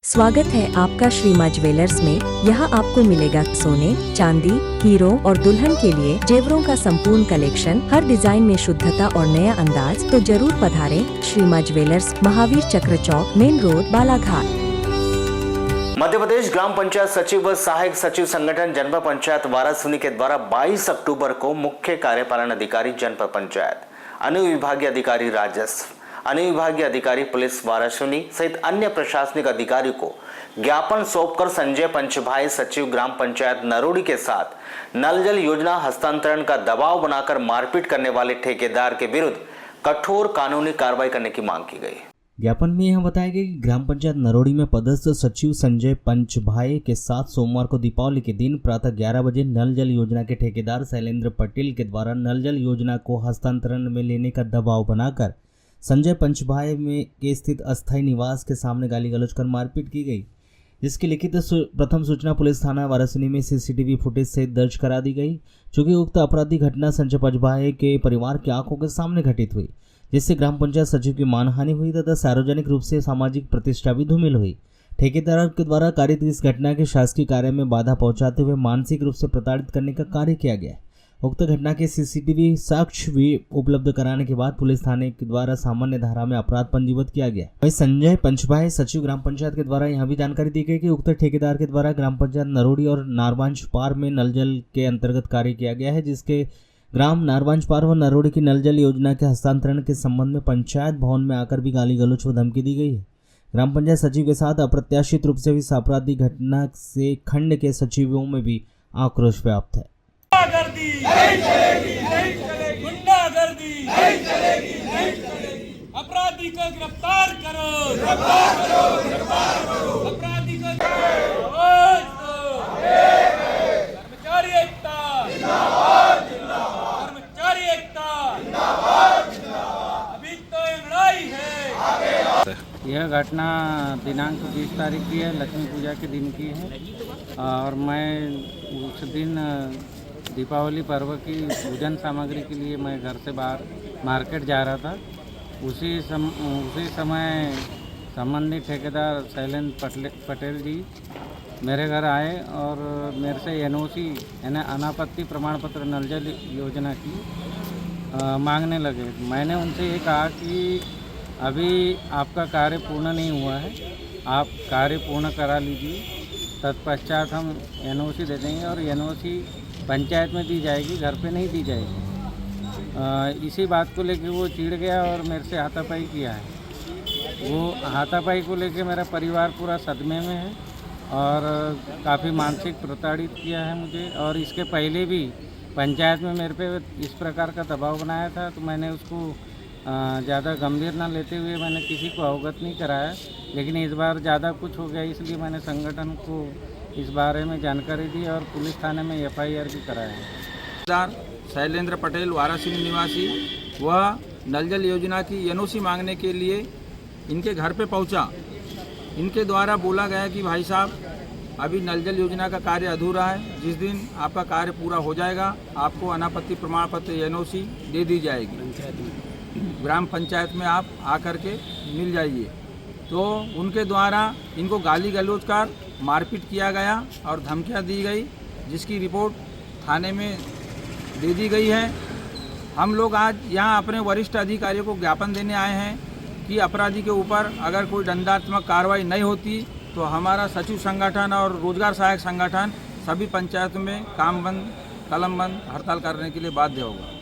स्वागत है आपका श्रीमा ज्वेलर्स में। यहाँ आपको मिलेगा सोने, चांदी, हीरो और दुल्हन के लिए जेवरों का संपूर्ण कलेक्शन। हर डिजाइन में शुद्धता और नया अंदाज, तो जरूर पधारें। श्रीमा ज्वेलर्स, महावीर चक्र चौक, मेन रोड, बालाघाट। मध्य प्रदेश ग्राम पंचायत सचिव व सहायक सचिव संगठन जनपद पंचायत वारासिवनी के द्वारा 22 अक्टूबर को मुख्य कार्यपालन अधिकारी जनपद पंचायत, अनुविभागीय अधिकारी राजस्व, अनुविभागीय अधिकारी पुलिस वारासिवनी सहित अन्य प्रशासनिक अधिकारी को ज्ञापन सौंपकर संजय पंचभाई सचिव ग्राम पंचायत नरोड़ी के साथ नल जल योजना हस्तांतरण का दबाव बनाकर मारपीट करने वाले ठेकेदार के विरुद्ध कठोर कानूनी कार्रवाई करने की मांग की गई। ज्ञापन में यह बताया गया कि ग्राम पंचायत नरोड़ी में पदस्थ सचिव संजय पंचभाई के साथ सोमवार को दीपावली के दिन प्रातः 11 बजे नल जल योजना के ठेकेदार शैलेंद्र पटेल के द्वारा नल जल योजना को हस्तांतरण में लेने का दबाव बनाकर संजय पंचभाई में के स्थित अस्थायी निवास के सामने गाली गलौज कर मारपीट की गई, जिसकी लिखित प्रथम सूचना पुलिस थाना वारासिवनी में सीसीटीवी फुटेज सहित दर्ज करा दी गई। चूँकि उक्त अपराधी घटना संजय पंचभाई के परिवार की आंखों के सामने घटित हुई, जिससे ग्राम पंचायत सचिव की मानहानि हुई तथा सार्वजनिक रूप से सामाजिक प्रतिष्ठा भी धूमिल हुई। ठेकेदार के द्वारा कारित इस घटना के शासकीय कार्य में बाधा पहुंचाते हुए मानसिक रूप से प्रताड़ित करने का कार्य किया गया। उक्त घटना के सीसीटीवी साक्ष्य भी उपलब्ध कराने के बाद पुलिस थाने के द्वारा सामान्य धारा में अपराध पंजीबद्ध किया गया। वहीं संजय पंचभाई सचिव ग्राम पंचायत के द्वारा यह भी जानकारी दी गई कि उक्त ठेकेदार के द्वारा ग्राम पंचायत नरोड़ी और नारवांश पार में नल जल के अंतर्गत कार्य किया गया है, जिसके ग्राम नारवांश पार व नरोड़ी की नल जल योजना के हस्तांतरण के संबंध में पंचायत भवन में आकर भी गाली गलौज व धमकी दी गई है। ग्राम पंचायत सचिव के साथ अप्रत्याशित रूप से इस आपराधिक घटना से खंड के सचिवों में भी आक्रोश व्याप्त है। गुंडागर्दी नहीं चलेगी, नहीं चलेगी, गुंडागर्दी नहीं चलेगी, नहीं चलेगी। अपराधी को गिरफ्तार करो, गिरफ्तार करो, गिरफ्तार करो। अपराधी को कर्मचारी एकता जिंदाबाद, जिंदाबाद। कर्मचारी एकता जिंदाबाद, जिंदाबाद। अभी तो ये लड़ाई है। यह घटना दिनांक 20 तारीख की है, लक्ष्मी पूजा के दिन की है। और मैं उस दिन दीपावली पर्व की पूजन सामग्री के लिए मैं घर से बाहर मार्केट जा रहा था। उसी समय संबंधित ठेकेदार शैलेंद्र पटेल जी मेरे घर आए और मेरे से एनओसी यानी अनापत्ति प्रमाण पत्र नल जल योजना की मांगने लगे। मैंने उनसे ये कहा कि अभी आपका कार्य पूर्ण नहीं हुआ है, आप कार्य पूर्ण करा लीजिए, तत्पश्चात हम एनओसी दे देंगे और एनओसी पंचायत में दी जाएगी, घर पे नहीं दी जाएगी। इसी बात को लेके वो चिढ़ गया और मेरे से हाथापाई किया है। वो हाथापाई को लेके मेरा परिवार पूरा सदमे में है और काफ़ी मानसिक प्रताड़ित किया है मुझे। और इसके पहले भी पंचायत में मेरे पे इस प्रकार का दबाव बनाया था, तो मैंने उसको ज़्यादा गंभीर ना लेते हुए मैंने किसी को अवगत नहीं कराया। लेकिन इस बार ज़्यादा कुछ हो गया, इसलिए मैंने संगठन को इस बारे में जानकारी दी और पुलिस थाने में एफआईआर भी कराया। शैलेंद्र पटेल वारासिवनी निवासी वह नल जल योजना की एनओसी मांगने के लिए इनके घर पे पहुंचा। इनके द्वारा बोला गया कि भाई साहब अभी नल जल योजना का कार्य अधूरा है, जिस दिन आपका कार्य पूरा हो जाएगा आपको अनापत्ति प्रमाण पत्र एनओसी दे दी जाएगी, ग्राम पंचायत में आप आकर के मिल जाइए। तो उनके द्वारा इनको गाली गलौज कर मारपीट किया गया और धमकियां दी गई, जिसकी रिपोर्ट थाने में दे दी गई है। हम लोग आज यहाँ अपने वरिष्ठ अधिकारियों को ज्ञापन देने आए हैं कि अपराधी के ऊपर अगर कोई दंडात्मक कार्रवाई नहीं होती तो हमारा सचिव संगठन और रोजगार सहायक संगठन सभी पंचायतों में काम बंद, कलम बंद, हड़ताल करने के लिए बाध्य होगा।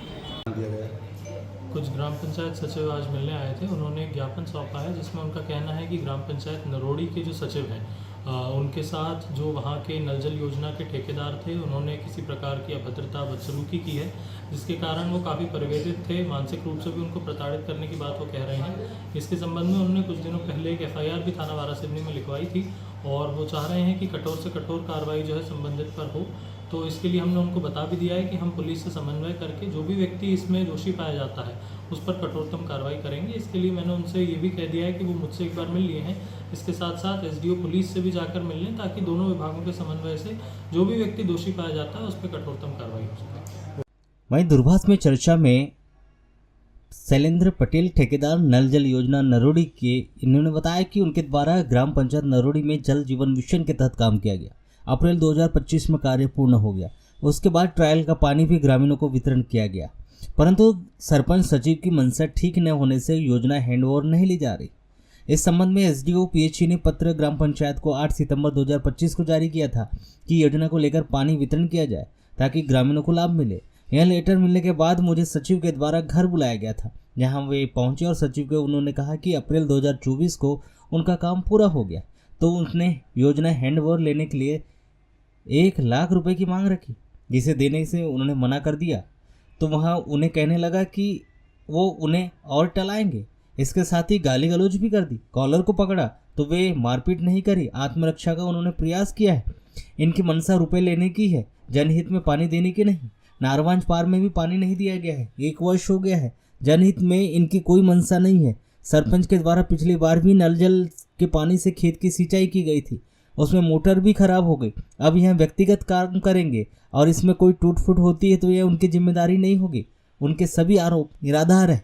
कुछ ग्राम पंचायत सचिव आज मिलने आए थे, उन्होंने ज्ञापन सौंपा है जिसमें उनका कहना है कि ग्राम पंचायत नरोड़ी के जो सचिव हैं उनके साथ जो वहाँ के नल जल योजना के ठेकेदार थे, उन्होंने किसी प्रकार की अभद्रता बदसलूकी की है, जिसके कारण वो काफ़ी परिवेदित थे। मानसिक रूप से भी उनको प्रताड़ित करने की बात वो कह रहे हैं। इसके संबंध में उन्होंने कुछ दिनों पहले एक एफआईआर भी थाना वारासिवनी में लिखवाई थी और वो चाह रहे हैं कि कठोर से कठोर कार्रवाई जो है संबंधित पर हो। तो इसके लिए हमने उनको बता भी दिया है कि हम पुलिस से समन्वय करके जो भी व्यक्ति इसमें दोषी पाया जाता है उस पर कठोरतम कार्रवाई करेंगे। इसके लिए मैंने उनसे ये भी कह दिया है कि वो मुझसे एक बार मिल लिए हैं, इसके साथ साथ एसडीओ पुलिस से भी जाकर मिल लें, ताकि दोनों विभागों के समन्वय से जो भी व्यक्ति दोषी पाया जाता है उस पर कठोरतम कार्रवाई हो सके। वहीं दूरभाष में चर्चा में शैलेंद्र पटेल ठेकेदार नल जल योजना नरोड़ी के, इन्होंने बताया कि उनके द्वारा ग्राम पंचायत नरोड़ी में जल जीवन मिशन के तहत काम किया गया। अप्रैल 2025 में कार्य पूर्ण हो गया। उसके बाद ट्रायल का पानी भी ग्रामीणों को वितरण किया गया, परंतु सरपंच सचिव की मंशा ठीक न होने से योजना हैंडओवर नहीं ली जा रही। इस संबंध में एसडीओ पीएचई ने पत्र ग्राम पंचायत को 8 सितंबर 2025 को जारी किया था कि योजना को लेकर पानी वितरण किया जाए ताकि ग्रामीणों को लाभ मिले। यह लेटर मिलने के बाद मुझे सचिव के द्वारा घर बुलाया गया था, जहां वे पहुंचे और सचिव को उन्होंने कहा कि अप्रैल 2024 को उनका काम पूरा हो गया, तो उसने योजना हैंडओवर लेने के लिए 1 लाख रुपए की मांग रखी, जिसे देने से उन्होंने मना कर दिया। तो वहाँ उन्हें कहने लगा कि वो उन्हें और टलाएंगे। इसके साथ ही गाली गलौज भी कर दी। कॉलर को पकड़ा तो वे मारपीट नहीं करी, आत्मरक्षा का उन्होंने प्रयास किया है। इनकी मंशा रुपए लेने की है, जनहित में पानी देने की नहीं। नारवांज पार में भी पानी नहीं दिया गया है, 1 वर्ष हो गया है। जनहित में इनकी कोई मंशा नहीं है। सरपंच के द्वारा पिछली बार भी नल जल के पानी से खेत की सिंचाई की गई थी, उसमें मोटर भी खराब हो गई। अब यह व्यक्तिगत काम करेंगे और इसमें कोई टूट फूट होती है तो यह उनकी जिम्मेदारी नहीं होगी। उनके सभी आरोप निराधार है।